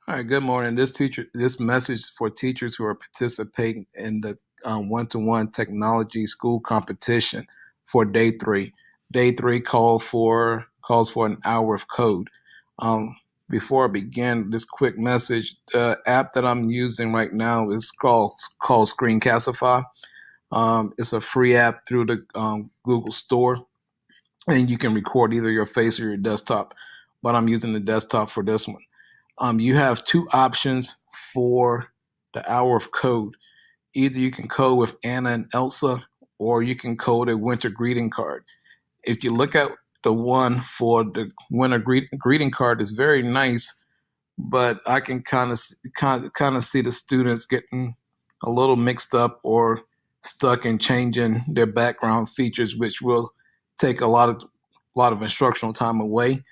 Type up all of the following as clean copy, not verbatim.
All right, good morning. This message is for teachers who are participating in the one-to-one technology school competition for day three. Day three calls for an hour of code. Before I begin this quick message, the app that I'm using right now is called Screencastify. It's a free app through the Google Store, and you can record either your face or your desktop. But I'm using the desktop for this one. You have two options for the hour of code. Either you can code with Anna and Elsa, or you can code a winter greeting card. If you look at the one for the winter greeting card, is very nice, but I can kind of see the students getting a little mixed up or stuck in changing their background features, which will take a lot of instructional time away.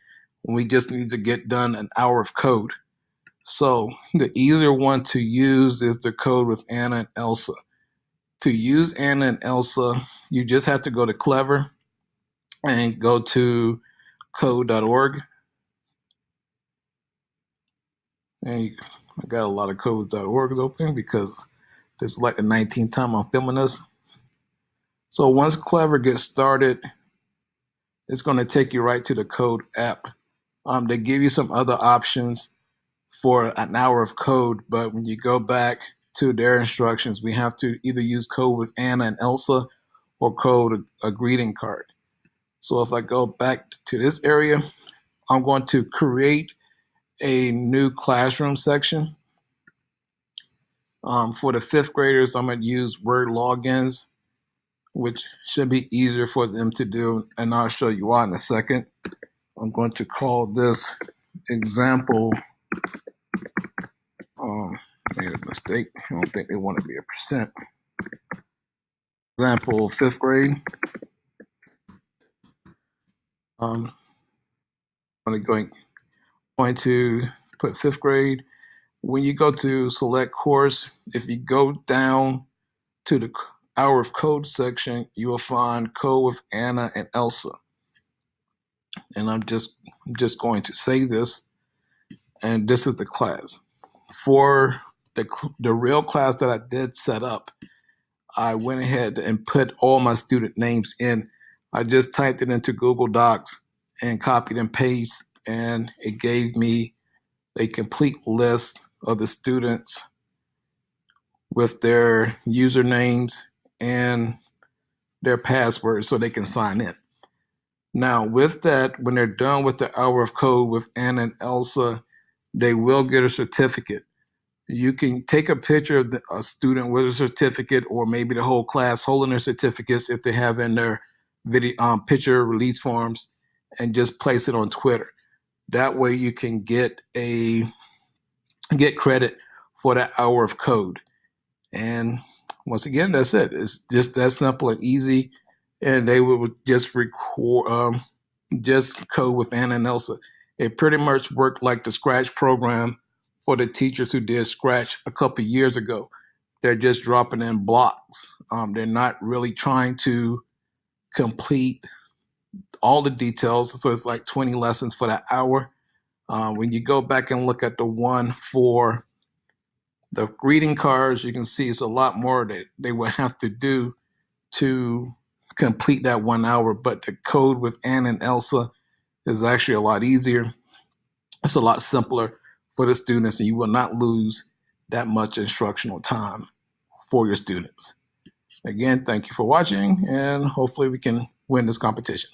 We just need to get done an hour of code. So the easier one to use is the code with Anna and Elsa. To use Anna and Elsa, you just have to go to Clever and go to code.org. And I got a lot of codes.org open because this is like the 19th time I'm filming this. So once Clever gets started, it's going to take you right to the code app. They give you some other options for an hour of code, but when you go back to their instructions, we have to either use code with Anna and Elsa or code a greeting card. So if I go back to this area, I'm going to create a new classroom section. For the fifth graders, I'm going to use Word logins, which should be easier for them to do, and I'll show you why in a second. I'm going to call this example. Made a mistake. I don't think they want to be a percent. Example, fifth grade. I'm going to put fifth grade. When you go to select course, if you go down to the hour of code section, you will find code with Anna and Elsa. And I'm just going to save this, and this is the class. For the real class that I did set up, I went ahead and put all my student names in. I just typed it into Google Docs and copied and pasted, and it gave me a complete list of the students with their usernames and their passwords so they can sign in. Now, with that, when they're done with the hour of code with Anna and Elsa, they will get a certificate. You can take a picture of a student with a certificate, or maybe the whole class holding their certificates if they have in their video picture release forms, and just place it on Twitter. That way you can get credit for that hour of code. And once again, that's it. It's just that simple and easy. And they would just record, just code with Anna and Elsa. It pretty much worked like the Scratch program for the teachers who did Scratch a couple years ago. They're just dropping in blocks. They're not really trying to complete all the details. So it's like 20 lessons for that hour. When you go back and look at the one for the greeting cards, you can see it's a lot more that they would have to do to complete that 1 hour. But the code with Anna and Elsa is actually a lot easier. It's a lot simpler for the students, and you will not lose that much instructional time for your students. Again, thank you for watching, and hopefully we can win this competition.